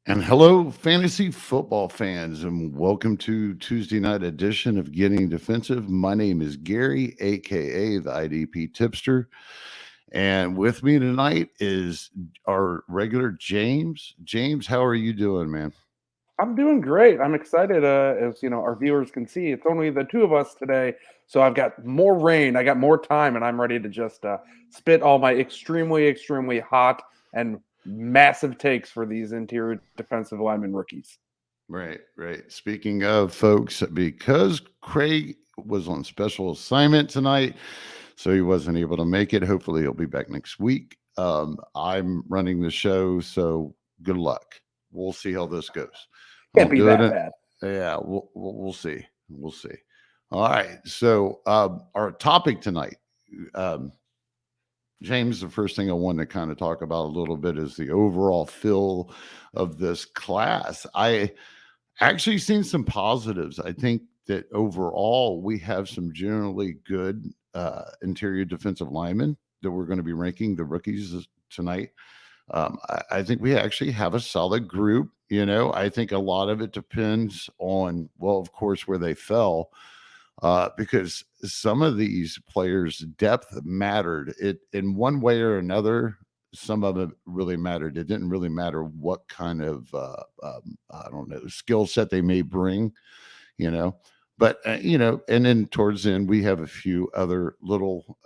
And hello, fantasy football fans, and welcome to Tuesday night edition of Getting Defensive. My name is Gary, aka the IDP Tipster, and with me tonight is our regular James. James, how are you doing, man? I'm doing great. I'm excited. As you know, our viewers can see, it's only the two of us today, so I've got more rain. I got more time, and I'm ready to just spit all my extremely hot and massive takes for these interior defensive lineman rookies. Right, right. Speaking of folks, because Kraig was on special assignment tonight, so he wasn't able to make it. Hopefully, he'll be back next week. I'm running the show, so good luck. We'll see how this goes. Can't Won't be do it. that bad. Yeah, we'll see. We'll see. All right. So, our topic tonight, um, James, the first thing I want to kind of talk about a little bit is the overall feel of this class. I actually seen some positives. I think that overall we have some generally good interior defensive linemen that we're going to be ranking the rookies tonight. I think we actually have a solid group. I think a lot of it depends on, well, of course, where they fell, because some of these players' depth mattered. It in one way or another. Some of it really mattered. It didn't really matter what kind of I don't know skill set they may bring, you know. But and then towards the end, we have a few other little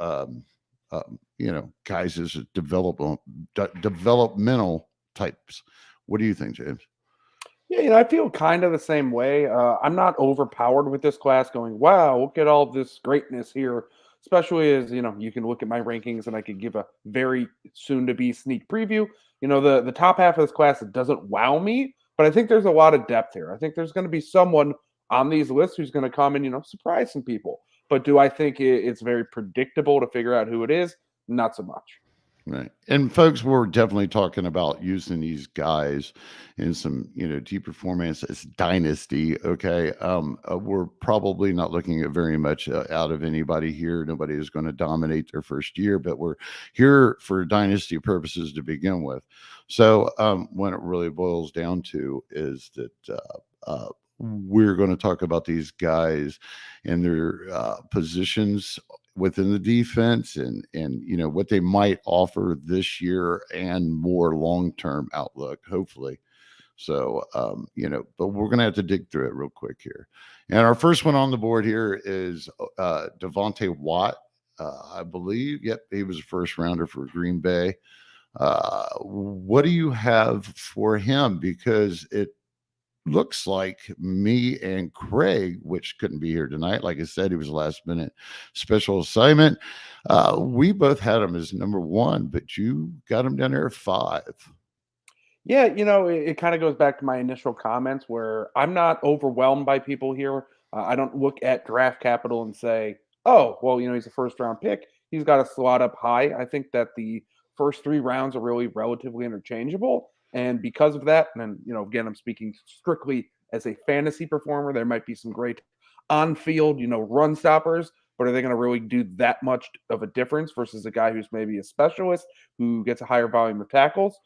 guys as developmental types. What do you think, James? Yeah, I feel kind of the same way. I'm not overpowered with this class going, wow, look at all this greatness here. Especially as, you can look at my rankings and I could give a very soon to be sneak preview. The top half of this class, it doesn't wow me, but I think there's a lot of depth here. I think there's going to be someone on these lists who's going to come and, surprise some people. But do I think it's very predictable to figure out who it is? Not so much. Right. And folks, we're definitely talking about using these guys in some, deeper formats. It's dynasty. Okay. We're probably not looking at very much out of anybody here. Nobody is going to dominate their first year, but we're here for dynasty purposes to begin with. So, when it really boils down to is that, we're going to talk about these guys and their positions within the defense and what they might offer this year and more long-term outlook, hopefully. So but we're gonna have to dig through it real quick here. And our first one on the board here is Devonte Wyatt. I believe, yep, he was a first rounder for Green Bay. What do you have for him? Because it looks like me and Kraig, which couldn't be here tonight. Like I said, he was a last minute special assignment. We both had him as number one, but you got him down there at five. Yeah, it kind of goes back to my initial comments where I'm not overwhelmed by people here. I don't look at draft capital and say, oh, well, he's a first round pick. He's got to slot up high. I think that the first three rounds are really relatively interchangeable. And because of that, and again, I'm speaking strictly as a fantasy performer, there might be some great on field, run stoppers, but are they going to really do that much of a difference versus a guy who's maybe a specialist who gets a higher volume of tackles?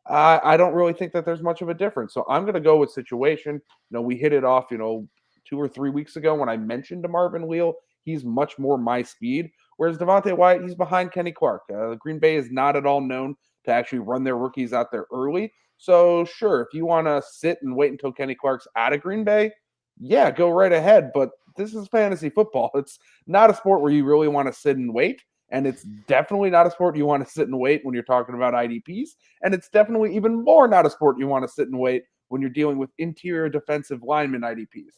I don't really think that there's much of a difference. So I'm going to go with situation. We hit it off, 2 or 3 weeks ago when I mentioned DeMarvin Leal. He's much more my speed. Whereas Devonte Wyatt, he's behind Kenny Clark. Green Bay is not at all known to actually run their rookies out there early. So sure, if you want to sit and wait until Kenny Clark's out of Green Bay, yeah, go right ahead. But this is fantasy football. It's not a sport where you really want to sit and wait. And it's definitely not a sport you want to sit and wait when you're talking about IDPs. And it's definitely even more not a sport you want to sit and wait when you're dealing with interior defensive lineman IDPs.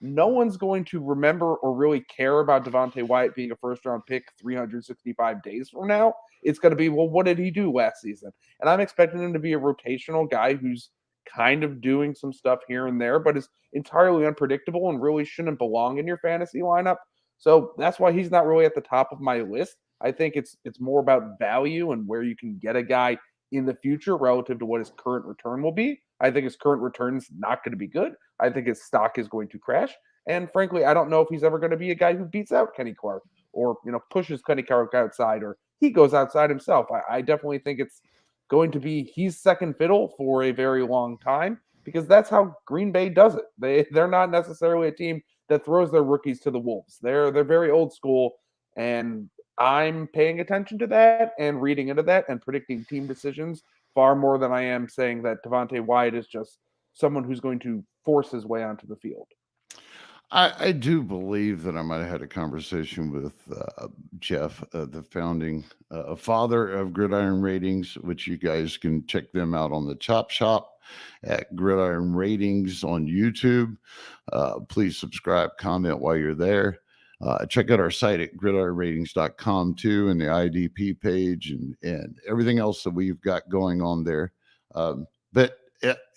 No one's going to remember or really care about Devonte Wyatt being a first round pick 365 days from now. It's going to be, well, what did he do last season? And I'm expecting him to be a rotational guy who's kind of doing some stuff here and there, but is entirely unpredictable and really shouldn't belong in your fantasy lineup. So that's why he's not really at the top of my list. I think it's more about value and where you can get a guy in the future relative to what his current return will be. I think his current return is not going to be good. I think his stock is going to crash. And frankly, I don't know if he's ever going to be a guy who beats out Kenny Clark or pushes Kenny Clark outside or he goes outside himself. I definitely think it's going to be he's second fiddle for a very long time because that's how Green Bay does it. They're not necessarily a team that throws their rookies to the wolves. They're very old school, and I'm paying attention to that and reading into that and predicting team decisions far more than I am saying that Devonte Wyatt is just someone who's going to force his way onto the field. I do believe that I might have had a conversation with Jeff, the founding father of Gridiron Ratings, which you guys can check them out on the Chop Shop at Gridiron Ratings on YouTube. Please subscribe, comment while you're there. Check out our site at gridironratings.com too, and the IDP page and everything else that we've got going on there. But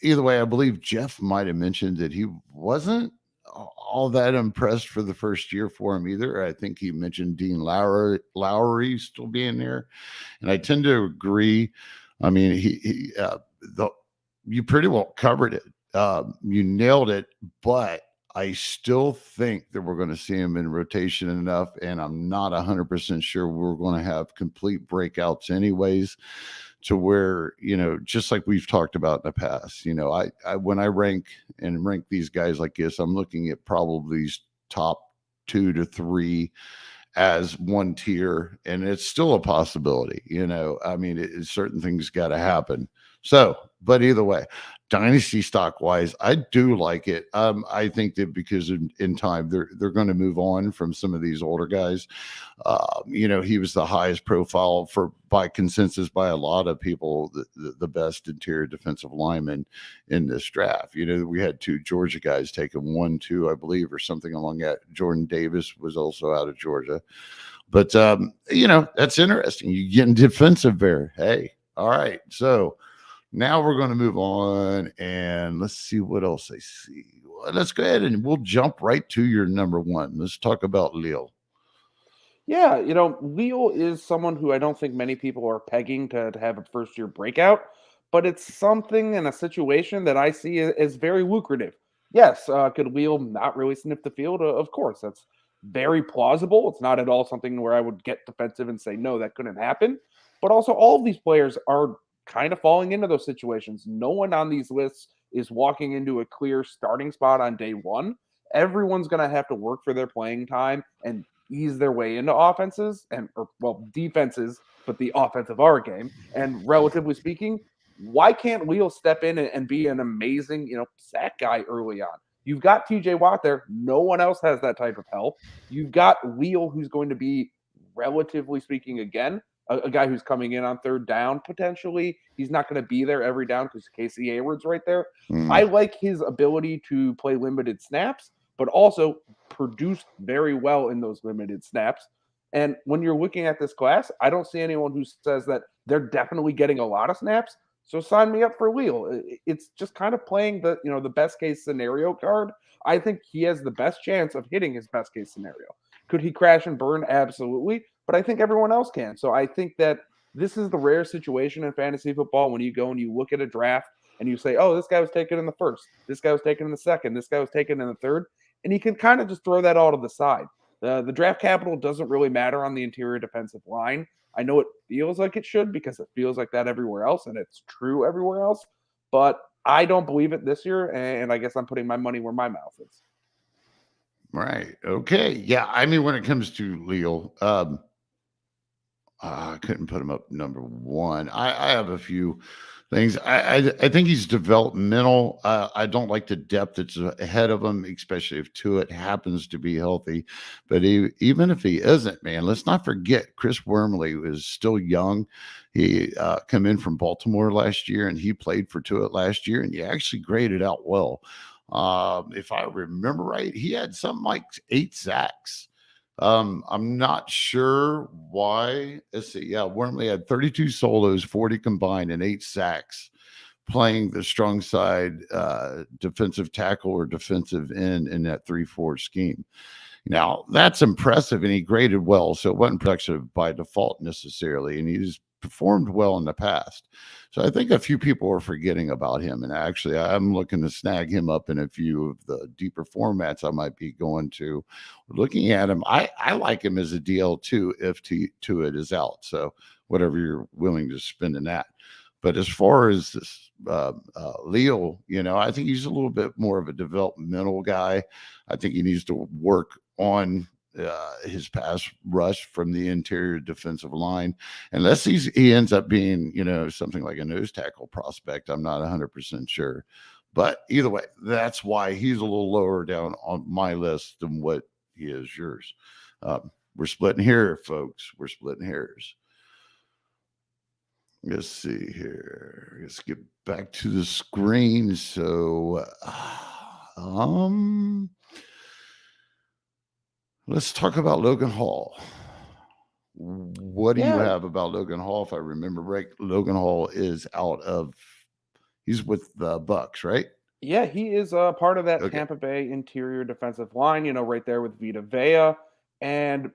either way, I believe Jeff might have mentioned that he wasn't all that impressed for the first year for him either. I think he mentioned Dean Lowry still being there, and I tend to agree. I mean, you pretty well covered it. You nailed it, but I still think that we're going to see him in rotation enough, and I'm not 100% sure we're going to have complete breakouts anyways, to where, just like we've talked about in the past, I when I rank these guys like this, I'm looking at probably top 2 to 3 as one tier, and it's still a possibility. I mean, certain things got to happen. So, but either way, dynasty stock wise, I do like it. I think that because in time they're going to move on from some of these older guys. He was the highest profile by consensus by a lot of people, the best interior defensive lineman in this draft. We had 2 Georgia guys taken, 1, 2, I believe, or something along that. Jordan Davis was also out of Georgia, but that's interesting. You getting defensive there. Hey, all right, so. Now we're going to move on and let's see what else I see. Well, let's go ahead and we'll jump right to your number 1. Let's talk about Leal. Yeah, Leal is someone who I don't think many people are pegging to have a first year breakout, but it's something in a situation that I see as very lucrative. Yes, could Leal not really sniff the field? Of course, that's very plausible. It's not at all something where I would get defensive and say, no, that couldn't happen. But also, all of these players are kind of falling into those situations. No one on these lists is walking into a clear starting spot on day one. Everyone's going to have to work for their playing time and ease their way into offenses defenses, but the offense of our game. And relatively speaking, why can't Leal step in and be an amazing, sack guy early on? You've got TJ Watt there. No one else has that type of help. You've got Leal, who's going to be, relatively speaking, again, a guy who's coming in on third down potentially. He's not going to be there every down because Casey Hayward's right there. I like his ability to play limited snaps, but also produce very well in those limited snaps. And when you're looking at this class, I don't see anyone who says that they're definitely getting a lot of snaps. So sign me up for Leal. It's just kind of playing the best case scenario card. I think he has the best chance of hitting his best case scenario. Could he crash and burn? Absolutely. But I think everyone else can. So I think that this is the rare situation in fantasy football when you go and you look at a draft and you say, oh, this guy was taken in the first, this guy was taken in the second, this guy was taken in the third. And you can kind of just throw that all to the side. The draft capital doesn't really matter on the interior defensive line. I know it feels like it should because it feels like that everywhere else, and it's true everywhere else. But I don't believe it this year, and I guess I'm putting my money where my mouth is. Right. Okay. Yeah. I mean, when it comes to Leal, I couldn't put him up number 1. I have a few things. I think he's developmental. I don't like the depth that's ahead of him, especially if Tuitt happens to be healthy. But even if he isn't, man, let's not forget Chris Wormley was still young. He came in from Baltimore last year, and he played for Tuitt last year, and he actually graded out well. If I remember right, he had something like 8 sacks. I'm not sure why. Let's see. Yeah, Wormley had 32 solos, 40 combined, and 8 sacks, playing the strong side defensive tackle or defensive end in that 3-4 scheme. Now, that's impressive, and he graded well, so it wasn't production by default necessarily, and he's performed well in the past. So I think a few people are forgetting about him, and actually I'm looking to snag him up in a few of the deeper formats I might be going to. Looking at him, I like him as a DL2 if Tuitt is out, so whatever you're willing to spend in that. But as far as this Leal, I think he's a little bit more of a developmental guy. I think he needs to work on his pass rush from the interior defensive line, unless he ends up being, something like a nose tackle prospect. I'm not 100% sure. But either way, that's why he's a little lower down on my list than what he is yours. We're splitting here, folks. We're splitting hairs. Let's see here. Let's get back to the screen. So, let's talk about Logan Hall. What do you Yeah, have about Logan Hall? If I remember right, Logan Hall is he's with the Bucks, right? yeah, he is part of that Okay. Tampa Bay interior defensive line, right there with Vita Vea. And,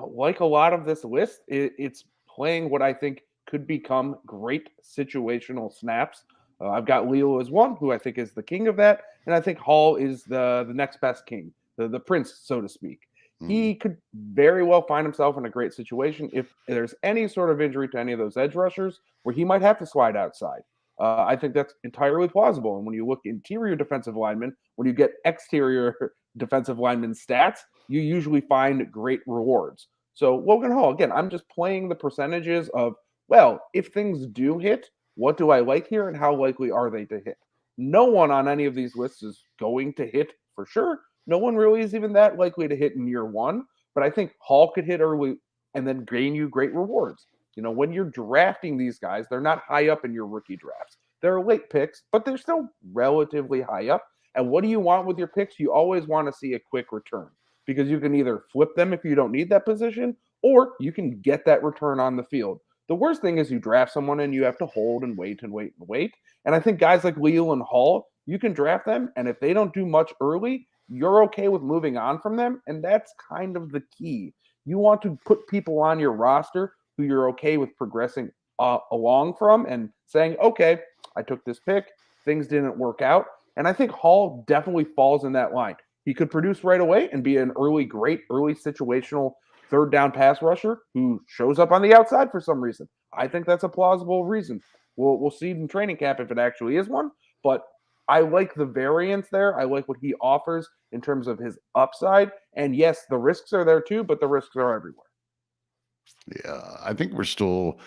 like a lot of this list, it's playing what I think could become great situational snaps. I've got Leo as one, who I think is the king of that. And I think Hall is the next best king, the prince, so to speak. Mhm. He could very well find himself in a great situation if there's any sort of injury to any of those edge rushers where he might have to slide outside. I think that's entirely plausible. And when you look interior defensive linemen, when you get exterior defensive lineman stats, you usually find great rewards. So Logan Hall, again, I'm just playing the percentages of, well, if things do hit, what do I like here and how likely are they to hit? No one on any of these lists is going to hit for sure. No one really is even that likely to hit in year one. But I think Hall could hit early and then gain you great rewards. When you're drafting these guys, they're not high up in your rookie drafts. They're late picks, but they're still relatively high up. And what do you want with your picks? You always want to see a quick return because you can either flip them if you don't need that position, or you can get that return on the field. The worst thing is you draft someone and you have to hold and wait and wait and wait. And I think guys like Leal and Hall, you can draft them, and if they don't do much early, you're okay with moving on from them. And that's kind of the key. You want to put people on your roster who you're okay with progressing along from and saying, okay, I took this pick, things didn't work out. And I think Hall definitely falls in that line. He could produce right away and be an great early situational third down pass rusher who shows up on the outside for some reason. I think that's a plausible reason. We'll see in training camp if it actually is one, but I like the variance there. I like what he offers in terms of his upside. And yes, the risks are there too, but the risks are everywhere. Yeah, I think we're still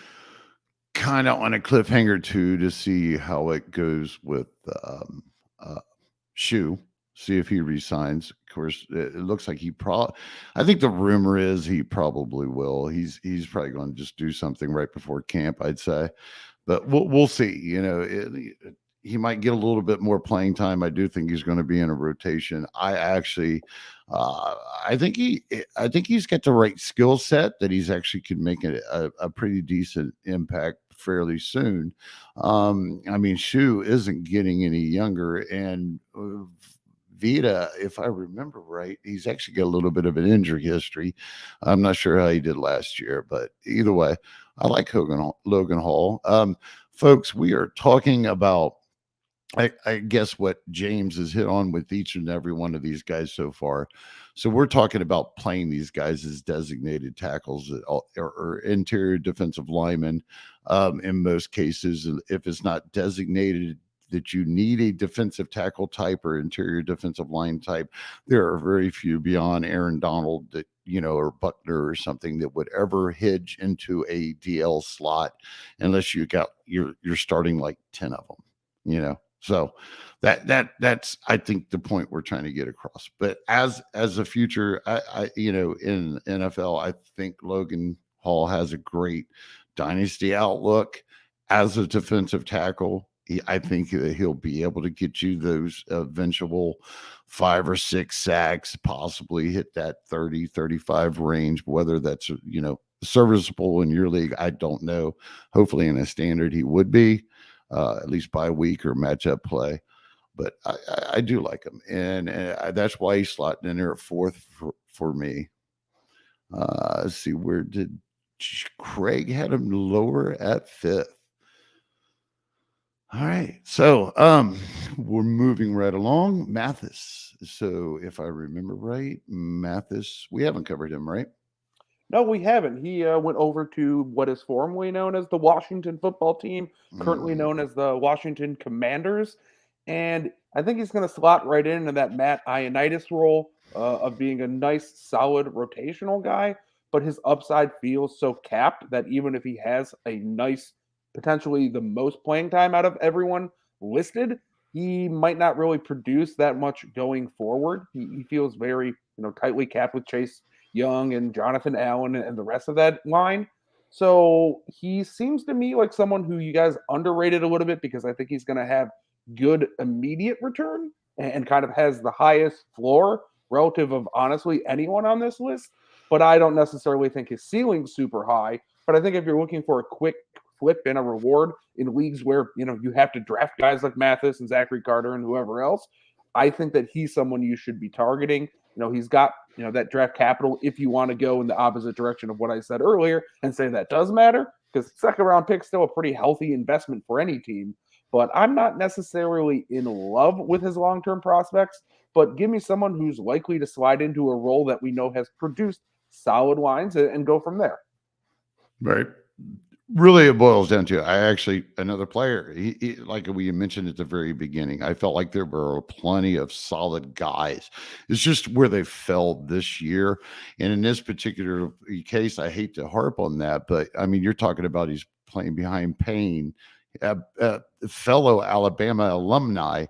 kind of on a cliffhanger too to see how it goes with uh, Shoe. See if he resigns. Of course, it looks like I think the rumor is he probably will. He's probably going to just do something right before camp, I'd say. But we'll see. He might get a little bit more playing time. I do think he's going to be in a rotation. Uh, I think he's got the right skill set that he's actually could make a pretty decent impact fairly soon. I mean, Shu isn't getting any younger, and Vita, if I remember right, he's actually got a little bit of an injury history. I'm not sure how he did last year, but either way, I like Logan Hall. Folks, we are talking about, I guess, what James has hit on with each and every one of these guys so far. So we're talking about playing these guys as designated tackles or interior defensive linemen. In most cases, if it's not designated that you need a defensive tackle type or interior defensive line type, there are very few beyond Aaron Donald that or Buckner or something that would ever hinge into a DL slot unless you're starting like 10 of them. So that's I think the point we're trying to get across. But as a future, I in NFL, I think Logan Hall has a great dynasty outlook as a defensive tackle. I think that he'll be able to get you those eventual 5 or 6 sacks, possibly hit that 30-35 range. Whether that's serviceable in your league, I don't know. Hopefully in a standard he would be, at least by week or matchup play. But I do like him, and that's why he's slotting in there at fourth for me. Let's see, where did Kraig had him lower at fifth? All right, so we're moving right along. Mathis. So if I remember right, Mathis, we haven't covered him, right? No, we haven't. He went over to what is formerly known as the Washington football team, currently Mm, known as the Washington Commanders. And I think he's going to slot right into that Matt Ioannidis role of being a nice, solid rotational guy. But his upside feels so capped that even if he has a nice, potentially the most playing time out of everyone listed, he might not really produce that much going forward. He feels very, tightly capped with Chase Young and Jonathan Allen and the rest of that line. So he seems to me like someone who you guys underrated a little bit because I think he's going to have good immediate return and kind of has the highest floor relative of honestly anyone on this list. But I don't necessarily think his ceiling's super high. But I think if you're looking for a quick flip and a reward in leagues where you have to draft guys like Mathis and Zachary Carter and whoever else, I think that he's someone you should be targeting. He's got that draft capital if you want to go in the opposite direction of what I said earlier and say that does matter, because second round pick still a pretty healthy investment for any team. But I'm not necessarily in love with his long term prospects. But give me someone who's likely to slide into a role that we know has produced solid lines and go from there. right. Really, it boils down to I actually another player. Like we mentioned at the very beginning, I felt like there were plenty of solid guys. It's just where they fell this year, and in this particular case, I hate to harp on that, but I mean, you're talking about he's playing behind Payne, fellow Alabama alumni,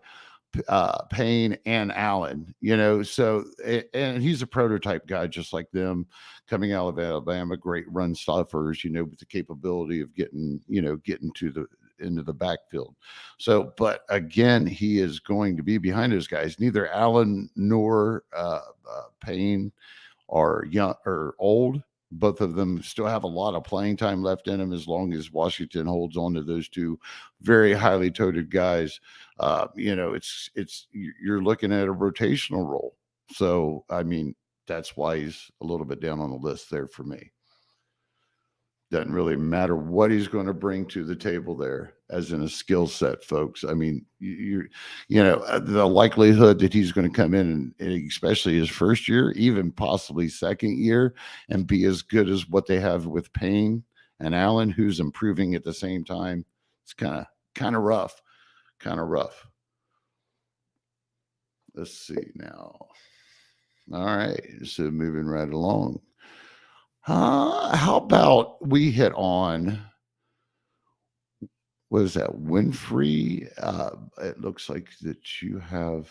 Payne and Allen, so and he's a prototype guy just like them coming out of Alabama, great run stuffers, with the capability of getting to the into the backfield. So, but again, he is going to be behind those guys. Neither Allen nor Payne are young or old. Both of them still have a lot of playing time left in them as long as Washington holds on to those two very highly touted guys. You're looking at a rotational role. So I mean, that's why he's a little bit down on the list there for me. Doesn't really matter what he's going to bring to the table there, as in a skill set, folks. I mean, the likelihood that he's going to come in and especially his first year, even possibly second year, and be as good as what they have with Payne and Allen, who's improving at the same time, it's kind of rough, kind of rough. Let's see now. All right, so moving right along. How about we hit on, what is that, Winfrey? It looks like that you have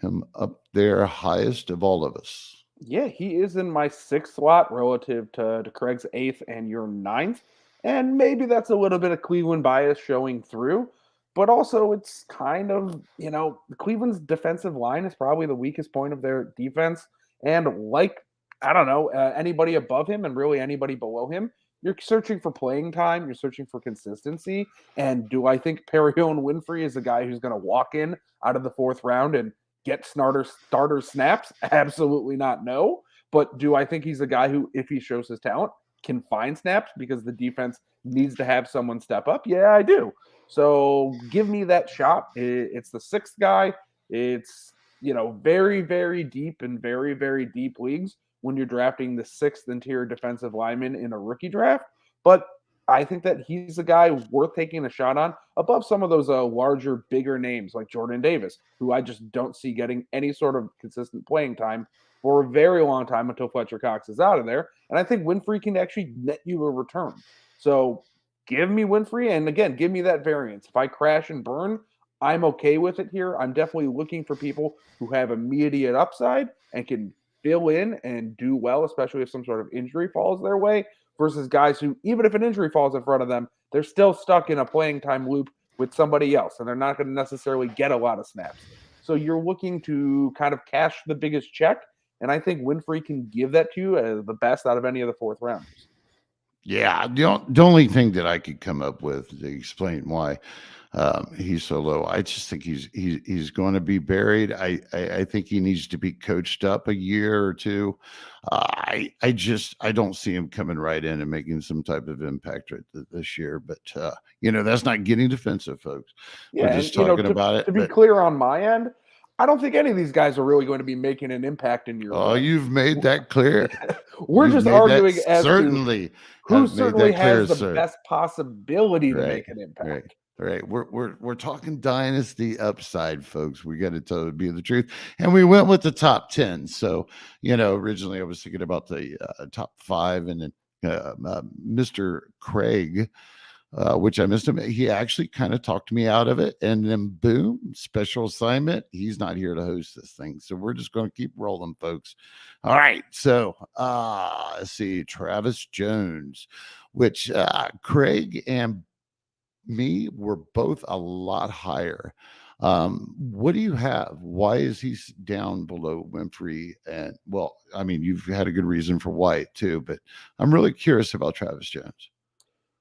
him up there highest of all of us. Yeah, he is in my sixth slot relative to Kraig's eighth and your ninth. And maybe that's a little bit of Cleveland bias showing through. But also, it's kind of, Cleveland's defensive line is probably the weakest point of their defense. And like, I don't know, anybody above him and really anybody below him, you're searching for playing time. You're searching for consistency. And do I think Perrion Winfrey is a guy who's going to walk in out of the fourth round and get starter snaps? Absolutely not. No. But do I think he's a guy who, if he shows his talent, can find snaps because the defense needs to have someone step up? Yeah, I do. So give me that shot. It's the sixth guy. It's, very, very deep and very, very deep leagues when you're drafting the sixth interior defensive lineman in a rookie draft. But I think that he's a guy worth taking a shot on above some of those larger, bigger names like Jordan Davis, who I just don't see getting any sort of consistent playing time for a very long time until Fletcher Cox is out of there. And I think Winfrey can actually net you a return. So give me Winfrey, and again, give me that variance. If I crash and burn, I'm okay with it here. I'm definitely looking for people who have immediate upside and can fill in and do well, especially if some sort of injury falls their way, versus guys who, even if an injury falls in front of them, they're still stuck in a playing time loop with somebody else, and they're not going to necessarily get a lot of snaps. So you're looking to kind of cash the biggest check, and I think Winfrey can give that to you as the best out of any of the fourth rounders. Yeah, the only thing that I could come up with to explain why he's so low, I just think he's going to be buried. I think he needs to be coached up a year or two. I don't see him coming right in and making some type of impact this year. But that's not getting defensive, folks. Yeah, We're and just talking about it. to be But clear on my end, I don't think any of these guys are really going to be making an impact in year Oh, one. you've made that clear. We're You've just made that arguing as to certainly who have made certainly that clear, has the sir. best possibility to Right, make an right, impact. right. We're talking dynasty upside, folks. We got to tell be the truth, and we went with the top 10. So originally I was thinking about the top 5, and then Mr. Kraig, which I missed him. He actually kind of talked me out of it, and then boom, special assignment. He's not here to host this thing, so we're just going to keep rolling, folks. All right, so let's see, Travis Jones, which Kraig and me were both a lot higher. What do you have? Why is he down below Winfrey? And well, I mean, you've had a good reason for Wyatt too, but I'm really curious about Travis Jones.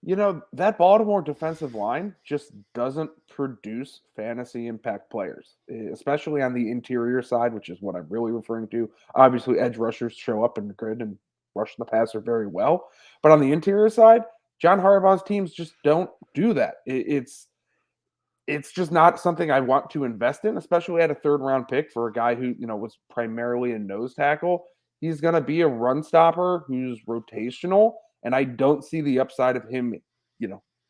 That Baltimore defensive line just doesn't produce fantasy impact players, especially on the interior side, which is what I'm really referring to. Obviously, edge rushers show up in the grid and rush the passer very well. But on the interior side, John Harbaugh's teams just don't do that. It's just not something I want to invest in, especially at a third round pick for a guy who, was primarily a nose tackle. He's going to be a run stopper who's rotational, and I don't see the upside of him,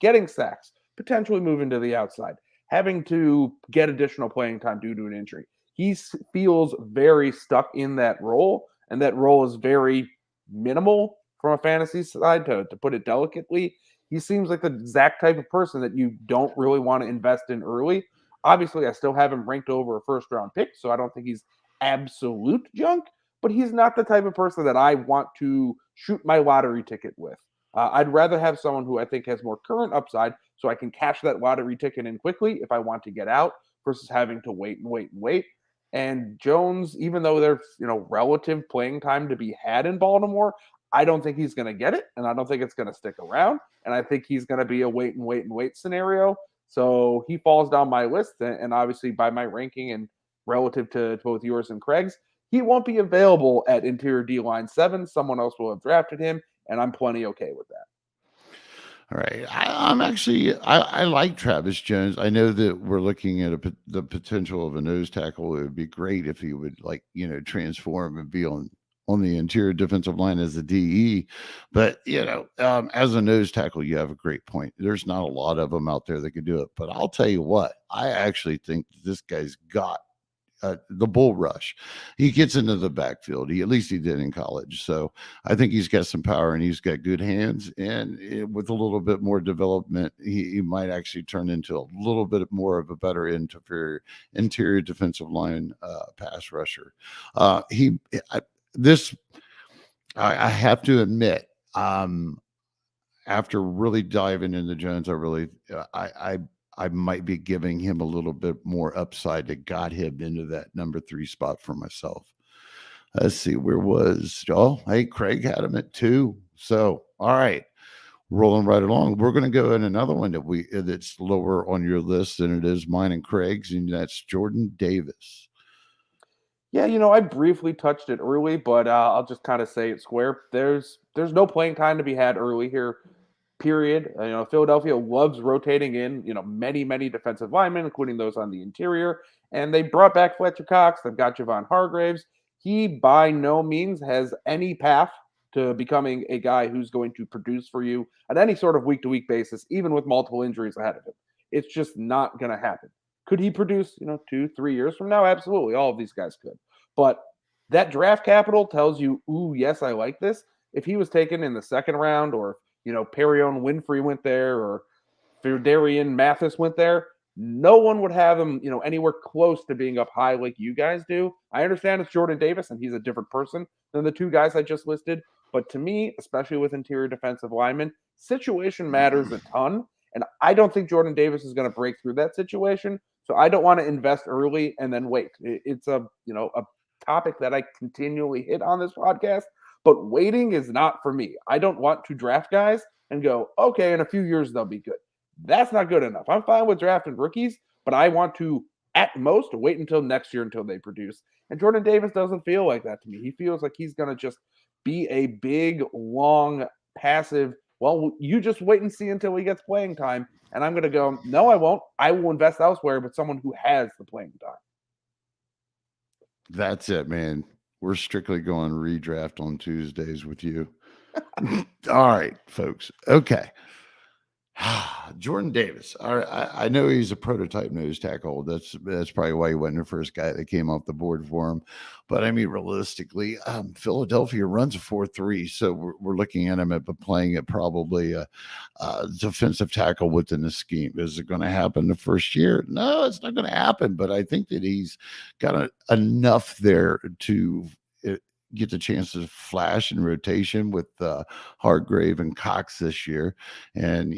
getting sacks, potentially moving to the outside, having to get additional playing time due to an injury. He feels very stuck in that role, and that role is very minimal from a fantasy side, to put it delicately. He seems like the exact type of person that you don't really want to invest in early. Obviously, I still have him ranked over a first round pick, so I don't think he's absolute junk, but he's not the type of person that I want to shoot my lottery ticket with. I'd rather have someone who I think has more current upside so I can cash that lottery ticket in quickly if I want to get out versus having to wait and wait and wait. And Jones, even though there's relative playing time to be had in Baltimore, I don't think he's going to get it, and I don't think it's going to stick around. And I think he's going to be a wait and wait and wait scenario. So he falls down my list, and obviously by my ranking and relative to both yours and Craig's, he won't be available at interior D line 7. Someone else will have drafted him, and I'm plenty okay with that. All right. I'm actually I like Travis Jones. I know that we're looking at the potential of a nose tackle. It would be great if he would transform and be on the interior defensive line as a DE. But as a nose tackle, you have a great point. There's not a lot of them out there that could do it. But I'll tell you what, I actually think this guy's got the bull rush. He gets into the backfield. At least he did in college. So I think he's got some power and he's got good hands. And with a little bit more development, he might actually turn into a little bit more of a better interior defensive line pass rusher. I have to admit, after really diving into Jones, I might be giving him a little bit more upside that got him into that number 3 spot for myself. Let's see, hey, Kraig had him at 2. So, all right, rolling right along. We're going to go in another one that's lower on your list than it is mine and Craig's, and that's Jordan Davis. Yeah, I briefly touched it early, but I'll just kind of say it square. There's no playing time to be had early here. Period. Philadelphia loves rotating in, many defensive linemen, including those on the interior. And they brought back Fletcher Cox. They've got Javon Hargraves. He by no means has any path to becoming a guy who's going to produce for you on any sort of week-to-week basis, even with multiple injuries ahead of him. It's just not going to happen. Could he produce, 2-3 years from now? Absolutely. All of these guys could. But that draft capital tells you, ooh, yes, I like this. If he was taken in the second round, or Perrion Winfrey went there, or Phidarian Mathis went there, no one would have him, anywhere close to being up high like you guys do. I understand it's Jordan Davis and he's a different person than the 2 guys I just listed. But to me, especially with interior defensive linemen, situation matters a ton. And I don't think Jordan Davis is going to break through that situation. So I don't want to invest early and then wait. It's a topic that I continually hit on this podcast. But waiting is not for me. I don't want to draft guys and go, okay, in a few years they'll be good. That's not good enough. I'm fine with drafting rookies, but I want to, at most, wait until next year until they produce. And Jordan Davis doesn't feel like that to me. He feels like he's going to just be a big, long, passive, well, you just wait and see until he gets playing time. And I'm going to go, no, I won't. I will invest elsewhere, but someone who has the playing time. That's it, man. We're strictly going redraft on Tuesdays with you. All right, folks. Okay. Jordan Davis. All right, I know he's a prototype nose tackle. That's probably why he wasn't the first guy that came off the board for him. But I mean, realistically, Philadelphia runs a 4-3, so we're looking at him at playing at probably a defensive tackle within the scheme. Is it going to happen the first year? No, it's not going to happen. But I think that he's got enough there to get the chance to flash in rotation with Hargrave and Cox this year. And,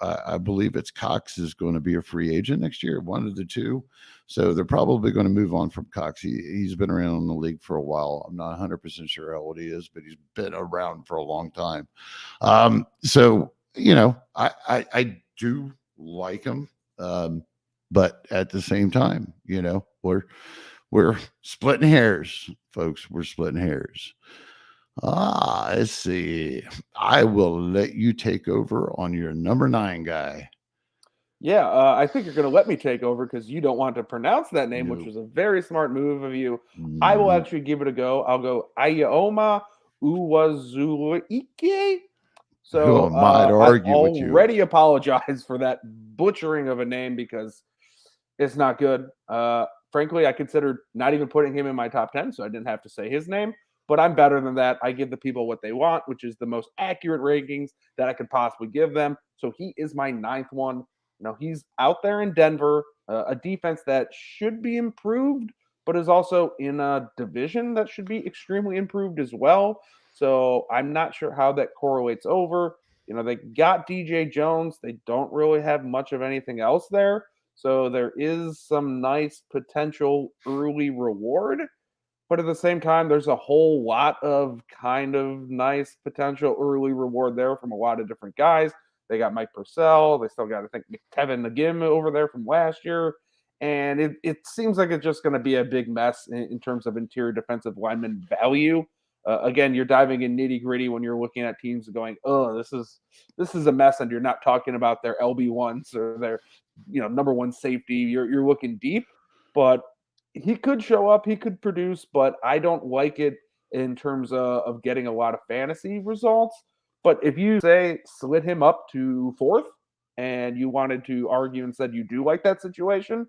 I believe it's Cox is going to be a free agent next year, one of the two. So they're probably going to move on from Cox. He's been around in the league for a while. I'm not 100% sure how old he is, but he's been around for a long time. So, I do like him. But at the same time, we're splitting hairs, folks. We're splitting hairs. Let's see. I will let you take over on your number 9 guy. Yeah, I think you're going to let me take over because you don't want to pronounce that name, which Nope. was a very smart move of you. I will Nope. actually give it a go. I'll go Eyioma Uwazurike. Who So am I to I argue with you? already apologize for that butchering of a name because it's not good. Frankly, I considered not even putting him in my top 10, so I didn't have to say his name. But I'm better than that. I give the people what they want, which is the most accurate rankings that I could possibly give them. So he is my 9th one. He's out there in Denver, a defense that should be improved, but is also in a division that should be extremely improved as well. So I'm not sure how that correlates over. They got DJ Jones. They don't really have much of anything else there. So there is some nice potential early reward, but at the same time, there's a whole lot of kind of nice potential early reward there from a lot of different guys. They got Mike Purcell. They still got, I think, Kevin McGim over there from last year. And it seems like it's just going to be a big mess in terms of interior defensive lineman value. Again, you're diving in nitty gritty when you're looking at teams going, oh, this is a mess, and you're not talking about their LB1s or their number one safety. You're looking deep, but he could show up, he could produce, but I don't like it in terms of getting a lot of fantasy results. But if you say slid him up to 4th and you wanted to argue and said you do like that situation,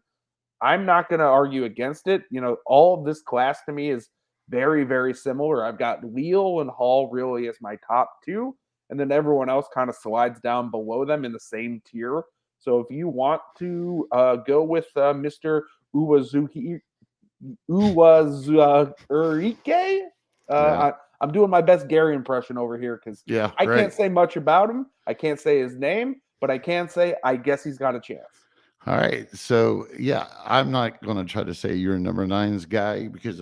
I'm not going to argue against it. All of this class to me is very, very similar. I've got Leal and Hall really as my top 2, and then everyone else kind of slides down below them in the same tier. So if you want to go with Mr. Uwazuki Uwazurike. Yeah. I'm doing my best Gary impression over here because Yeah. I Right. can't say much about him. I can't say his name, but I can say I guess he's got a chance. All right. So yeah, I'm not going to try to say you're a number 9's guy because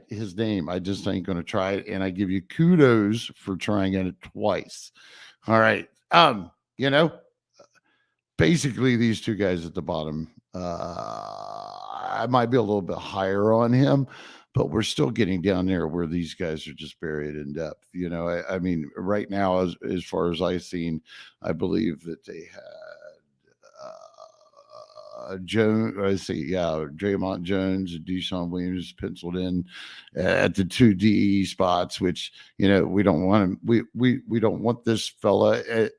his name. I just ain't going to try it, and I give you kudos for trying it twice. All right. Basically these two guys at the bottom. I might be a little bit higher on him, but we're still getting down there where these guys are just buried in depth. I mean, right now, as far as I've seen, I believe that they had Jones. I see, yeah, Draymond Jones and Deshaun Williams penciled in at the 2 DE spots, which we don't want him. We don't want this fella at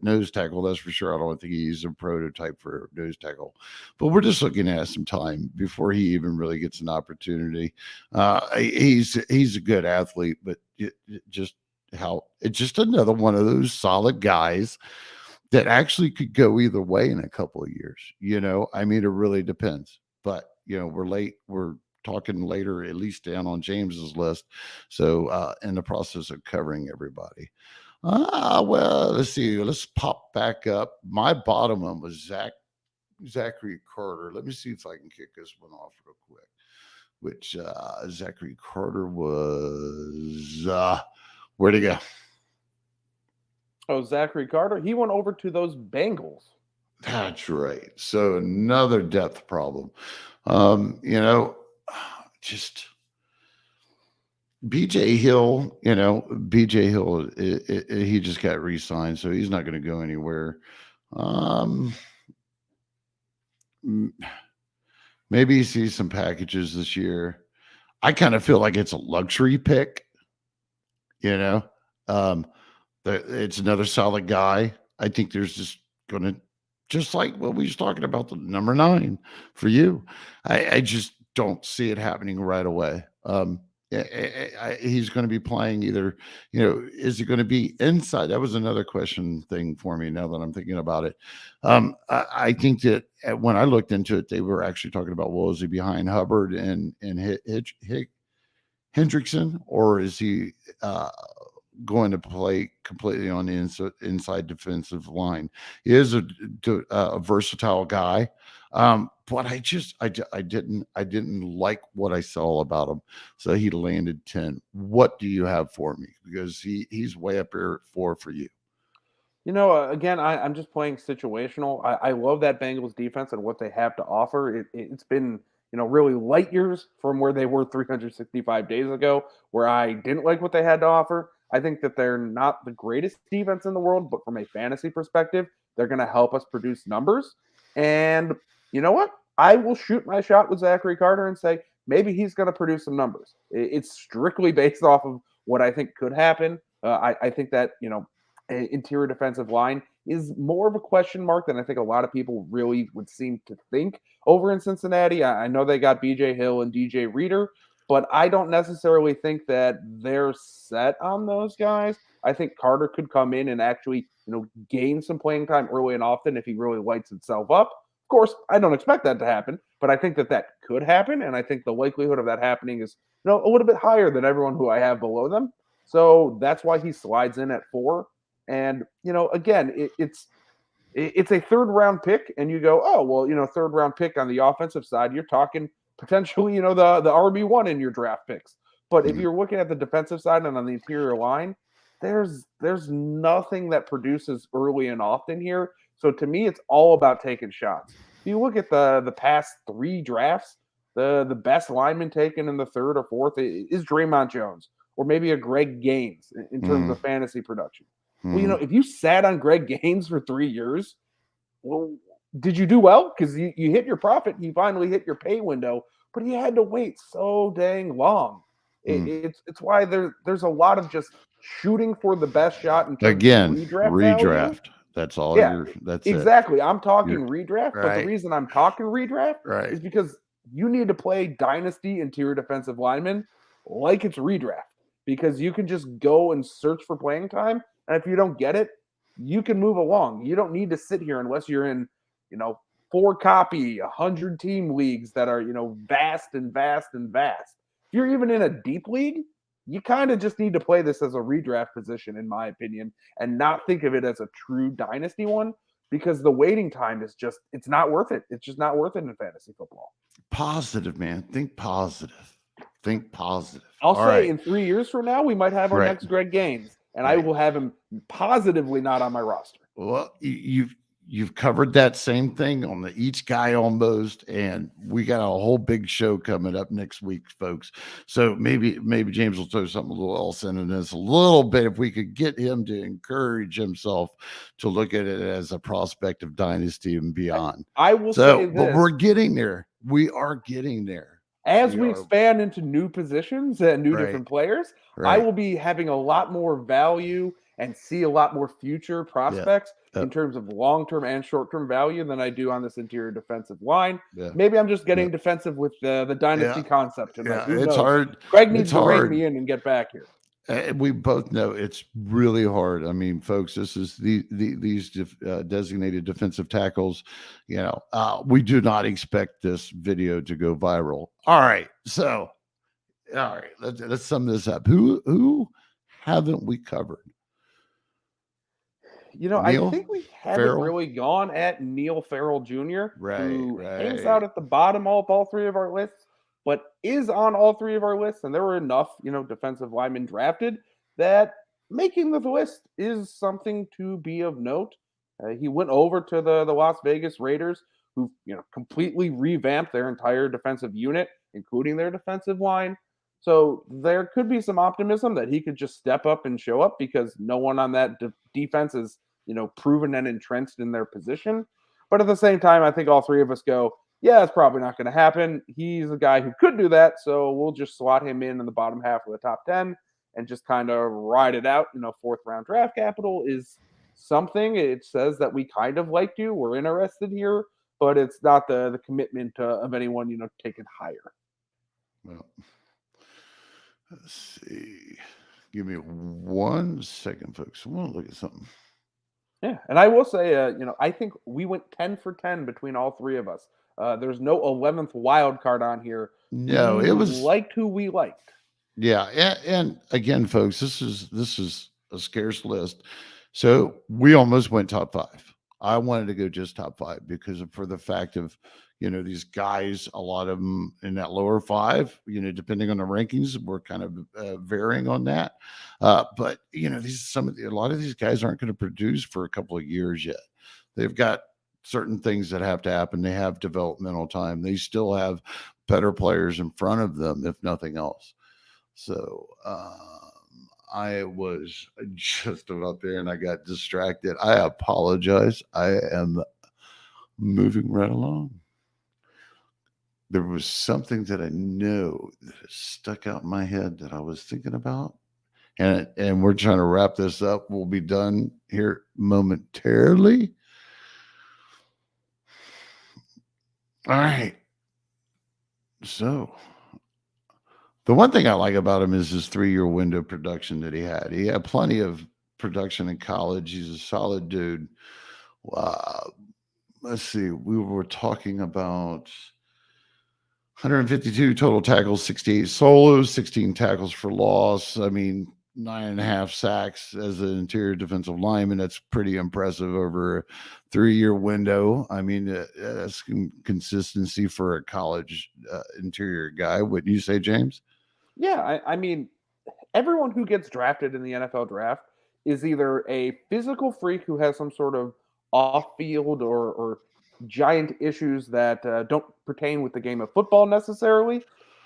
nose tackle. That's for sure. I don't think he's a prototype for nose tackle, but we're just looking at some time before he even really gets an opportunity. He's a good athlete, but it's just another one of those solid guys that actually could go either way in a couple of years. I mean, it really depends. But we're late. We're talking later, at least down on James's list. So in the process of covering everybody. Well, let's see. Let's pop back up. My bottom one was Zachary Carter. Let me see if I can kick this one off real quick. Which Zachary Carter was where'd he go? Oh, Zachary Carter, he went over to those Bengals. That's right. So another depth problem. Just BJ Hill, he just got re-signed, so he's not going to go anywhere. Maybe he sees some packages this year. I kind of feel like it's a luxury pick, you know. Um, it's another solid guy. I think there's just going to, just like what we was talking about, the number 9 for you. I just don't see it happening right away. He's going to be playing either, is he going to be inside? That was another question thing for me now that I'm thinking about it. I think that when I looked into it, they were actually talking about, well, is he behind Hubbard and Hendrickson, or is he going to play completely on the inside defensive line? He is a versatile guy, but I didn't like what I saw about him. So he landed 10. What do you have for me? Because he's way up here at 4 for you. Again, I'm just playing situational. I love that Bengals defense and what they have to offer. It's been, really light years from where they were 365 days ago, where I didn't like what they had to offer. I think that they're not the greatest defense in the world, but from a fantasy perspective, they're going to help us produce numbers. And you know what? I will shoot my shot with Zachary Carter and say maybe he's going to produce some numbers. It's strictly based off of what I think could happen. I think that, interior defensive line is more of a question mark than I think a lot of people really would seem to think over in Cincinnati. I know they got BJ Hill and DJ Reader, but I don't necessarily think that they're set on those guys. I think Carter could come in and actually, gain some playing time early and often if he really lights himself up. Of course, I don't expect that to happen, but I think that could happen, and I think the likelihood of that happening is, a little bit higher than everyone who I have below them. So that's why he slides in at 4. And again, it's a third round pick, and you go, oh well, third round pick on the offensive side, you're talking potentially, the RB1 in your draft picks. But if you're looking at the defensive side and on the interior line, there's nothing that produces early and often here. So to me, it's all about taking shots. If you look at the past 3 drafts, the best lineman taken in the 3rd or 4th is Draymond Jones, or maybe a Greg Gaines in terms of fantasy production. Well, if you sat on Greg Gaines for 3 years, well, did you do well? Because you hit your profit, you finally hit your pay window, but you had to wait so dang long. It's why there's a lot of just shooting for the best shot in terms of Again, redraft value. redraft. That's all Yeah, that's exactly. I'm talking You're redraft, but the right. reason I'm talking redraft Right. is because you need to play Dynasty interior defensive lineman like it's redraft, because you can just go and search for playing time, and if you don't get it, you can move along. You don't need to sit here unless you're in, 4 copy, 100 team leagues that are, vast and vast and vast. If you're even in a deep league, you kind of just need to play this as a redraft position, in my opinion, and not think of it as a true dynasty one, because the waiting time is just, it's not worth it. It's just not worth it in fantasy football. Positive, man. Think positive. Think positive. I'll All say right. in 3 years from now, we might have our Right. next Greg Gaines, and I Right. will have him positively not on my roster. Well, you've covered that same thing on the each guy almost, and we got a whole big show coming up next week, folks. So maybe James will throw something a little else in this a little bit if we could get him to encourage himself to look at it as a prospect of dynasty and beyond. I will say this, but we're getting there. We are getting there. as we expand into new positions and new Right. different players, I Right. will be having a lot more value and see a lot more future prospects in terms of long-term and short-term value than I do on this interior defensive line. Yeah. Maybe I'm just getting defensive with the dynasty concept tonight. Yeah, Who it's knows? hard. Craig needs It's to rein hard. me in and get back here. We both know it's really hard. I mean, folks, this is these designated defensive tackles. We do not expect this video to go viral. All right, so let's sum this up. Who haven't we covered? Neal? I think we haven't Farrell? really gone at Neal Farrell Jr., who hangs Right. out at the bottom of all 3 of our lists, but is on all 3 of our lists. And there were enough, defensive linemen drafted that making the list is something to be of note. He went over to the Las Vegas Raiders, who, completely revamped their entire defensive unit, including their defensive line. So there could be some optimism that he could just step up and show up, because no one on that defense is, proven and entrenched in their position. But at the same time, I think all 3 of us go, yeah, it's probably not going to happen. He's a guy who could do that, so we'll just slot him in the bottom half of the top 10 and just kind of ride it out. Fourth round draft capital is something. It says that we kind of like you, we're interested here, but it's not the commitment of anyone taken higher. Well, let's see. Give me 1 second, folks. I want to look at something. Yeah, and I will say, I think we went 10 for 10 between all three of us. There's no 11th wild card on here. No, We it was liked who we liked. yeah, and again, folks, this is a scarce list. So we almost went top five. I wanted to go just top five because for the fact of these guys, a lot of them in that lower five, depending on the rankings, we're kind of varying on that. But a lot of these guys aren't going to produce for a couple of years yet. They've got certain things that have to happen. They have developmental time. They still have better players in front of them, if nothing else. So I was just about there and I got distracted. I apologize. I am moving right along. There was something that I know that stuck out in my head that I was thinking about. And we're trying to wrap this up. We'll be done here momentarily. All right. So the one thing I like about him is his 3-year window production that he had. He had plenty of production in college. He's a solid dude. Let's see. We were talking about 152 total tackles, 68 solos, 16 tackles for loss. I mean, 9.5 sacks as an interior defensive lineman. That's pretty impressive over a 3-year window. I mean, that's consistency for a college interior guy. Wouldn't you say, James? Yeah, I mean, everyone who gets drafted in the NFL draft is either a physical freak who has some sort of off-field or giant issues that don't pertain with the game of football necessarily,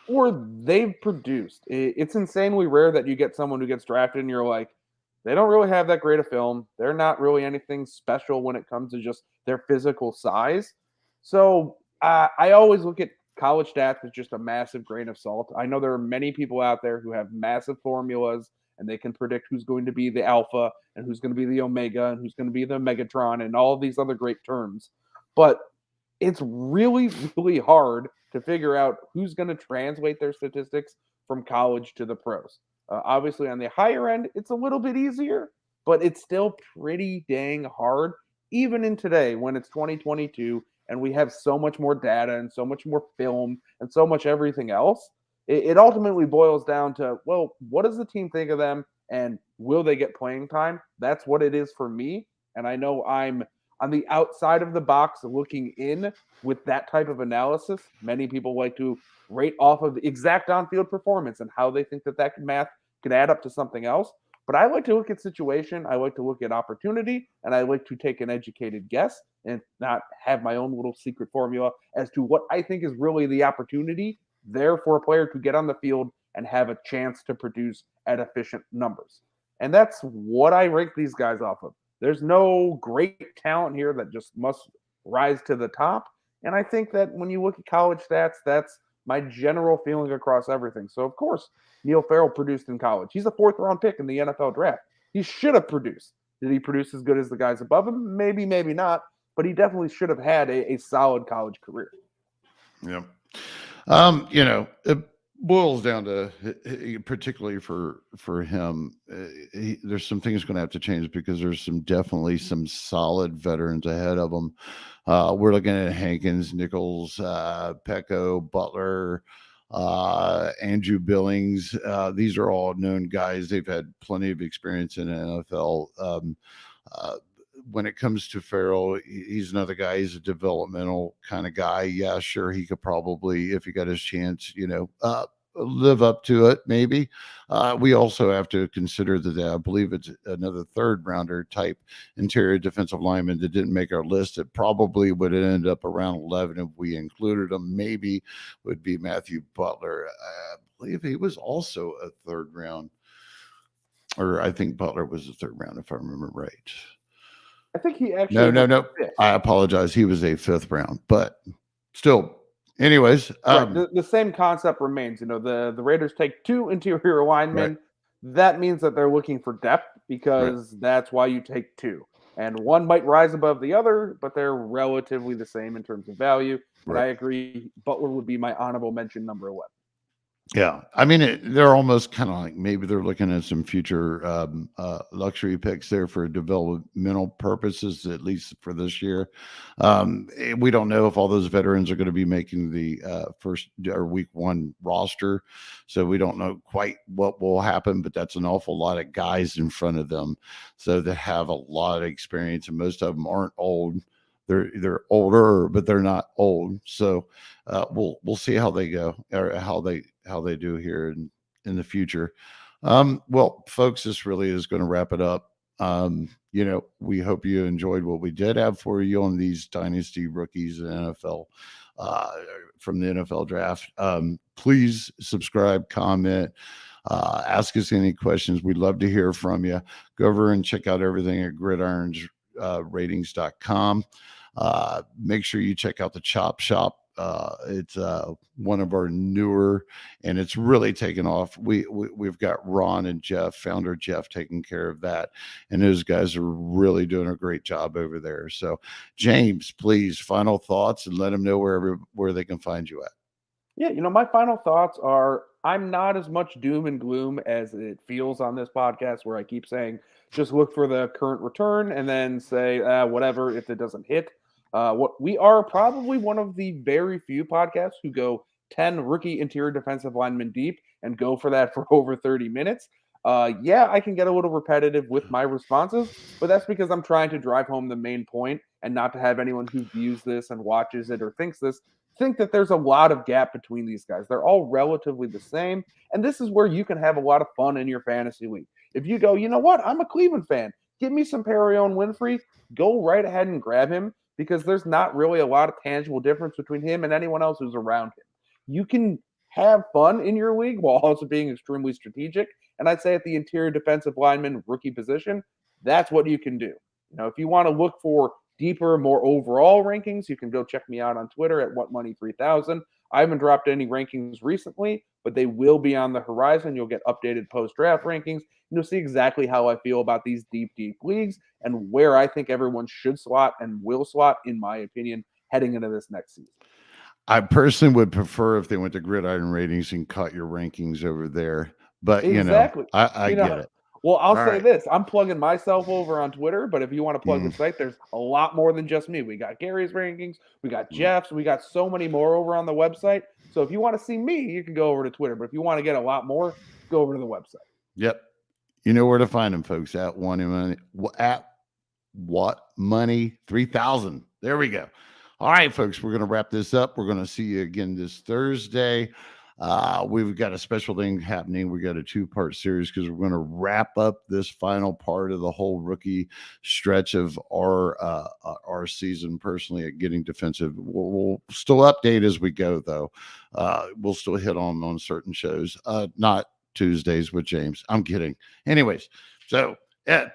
or they've produced. It's insanely rare that you get someone who gets drafted and you're like, they don't really have that great of film. They're not really anything special when it comes to just their physical size. So I always look at college stats with just a massive grain of salt. I know there are many people out there who have massive formulas and they can predict who's going to be the alpha and who's going to be the omega and who's going to be the megatron and all of these other great terms. But it's really, really hard to figure out who's going to translate their statistics from college to the pros. Obviously, on the higher end, it's a little bit easier, but it's still pretty dang hard, even in today when it's 2022 and we have so much more data and so much more film and so much everything else. It ultimately boils down to, well, what does the team think of them and will they get playing time? That's what it is for me. And I know I'm on the outside of the box looking in with that type of analysis. Many people like to rate off of the exact on-field performance and how they think that math can add up to something else. But I like to look at situation, I like to look at opportunity, and I like to take an educated guess and not have my own little secret formula as to what I think is really the opportunity there for a player to get on the field and have a chance to produce at efficient numbers. And that's what I rank these guys off of. There's no great talent here that just must rise to the top. And I think that when you look at college stats, that's my general feeling across everything. So, of course, Neil Farrell produced in college. He's a 4th-round pick in the NFL draft. He should have produced. Did he produce as good as the guys above him? Maybe, maybe not. But he definitely should have had a solid college career. Yep. It boils down to, particularly for him, there's some things going to have to change because there's definitely some solid veterans ahead of him. We're looking at Hankins, Nichols, Pecco, Butler, Andrew Billings. These are all known guys. They've had plenty of experience in the NFL. When it comes to Farrell, he's another guy. He's a developmental kind of guy. Yeah, sure, he could probably, if he got his chance, live up to it. Maybe. We also have to consider that I believe it's another 3rd-rounder type interior defensive lineman that didn't make our list. It probably would end up around 11 if we included him. Maybe would be Matthew Butler. I believe he was also a 3rd round, or I think Butler was a 3rd round if I remember right. I think he actually no. I apologize. He was a 5th round, but still, anyways, Right. The same concept remains. The Raiders take 2 interior right, linemen. That means that they're looking for depth right, because that's why you take 2. And one might rise above the other, but they're relatively the same in terms of value. And right. I agree, Butler would be my honorable mention number 11. Yeah, I mean, they're almost kind of like maybe they're looking at some future luxury picks there for developmental purposes, at least for this year. We don't know if all those veterans are going to be making the first or week 1 roster, so we don't know quite what will happen. But that's an awful lot of guys in front of them, so they have a lot of experience, and most of them aren't old. They're older, but they're not old. So we'll see how they go or how they do here in the future. Well, folks, this really is going to wrap it up. We hope you enjoyed what we did have for you on these dynasty rookies in NFL from the NFL draft. Please subscribe, comment, ask us any questions. We'd love to hear from you. Go over and check out everything at gridironsratings.com. Make sure you check out the Chop Shop. It's one of our newer, and it's really taken off. We've got Ron and Jeff, founder Jeff, taking care of that, and those guys are really doing a great job over there. So, James, please, final thoughts and let them know where they can find you at. Yeah, my final thoughts are I'm not as much doom and gloom as it feels on this podcast, where I keep saying just look for the current return and then say whatever if it doesn't hit. What we are probably one of the very few podcasts who go 10 rookie interior defensive linemen deep and go for that for over 30 minutes. Yeah, I can get a little repetitive with my responses, but that's because I'm trying to drive home the main point and not to have anyone who views this and watches it or thinks this think that there's a lot of gap between these guys. They're all relatively the same. And this is where you can have a lot of fun in your fantasy league. If you go, you know what? I'm a Cleveland fan. Give me some Perrion Winfrey. Go right ahead and grab him because there's not really a lot of tangible difference between him and anyone else who's around him. You can have fun in your league while also being extremely strategic. And I'd say at the interior defensive lineman rookie position, that's what you can do. If you want to look for deeper, more overall rankings, you can go check me out on Twitter at WhatMoney3000. I haven't dropped any rankings recently, but they will be on the horizon. You'll get updated post-draft rankings. And you'll see exactly how I feel about these deep leagues and where I think everyone should slot and will slot, in my opinion, heading into this next season. I personally would prefer if they went to Gridiron Ratings and cut your rankings over there. But Exactly. I You know, get it. well, I'll All say right. this. I'm plugging myself over on Twitter, but if you want to plug the Mm, site, there's a lot more than just me. We got Gary's rankings, we got mm. Jeff's, we got so many more over on the website. So if you want to see me, you can go over to Twitter. But if you want to get a lot more, go over to the website. Yep. You know where to find them, folks. At what money 3000. There we go. All right, folks, we're going to wrap this up. We're going to see you again this Thursday. We've got a special thing happening. We got a 2-part series because we're going to wrap up this final part of the whole rookie stretch of our season. Personally, at Getting Defensive, we'll still update as we go, though. We'll still hit on certain shows, not Tuesdays with James. I'm kidding. Anyways, so yeah.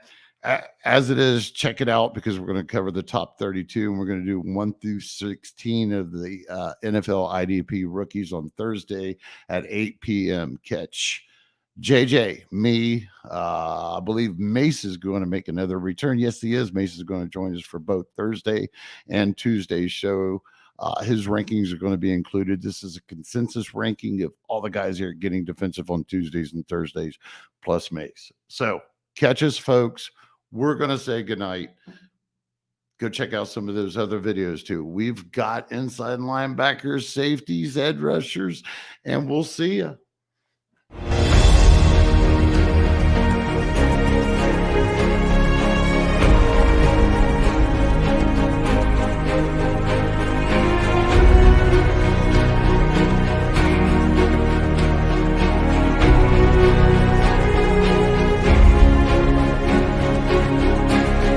As it is, check it out because we're going to cover the top 32 and we're going to do 1 through 16 of the NFL IDP rookies on Thursday at 8 p.m. Catch JJ, me, I believe Mace is going to make another return. Yes, he is. Mace is going to join us for both Thursday and Tuesday's show. His rankings are going to be included. This is a consensus ranking of all the guys here Getting Defensive on Tuesdays and Thursdays, plus Mace. So catch us, folks. We're going to say goodnight. Go check out some of those other videos too. We've got inside linebackers, safeties, edge rushers, and we'll see you.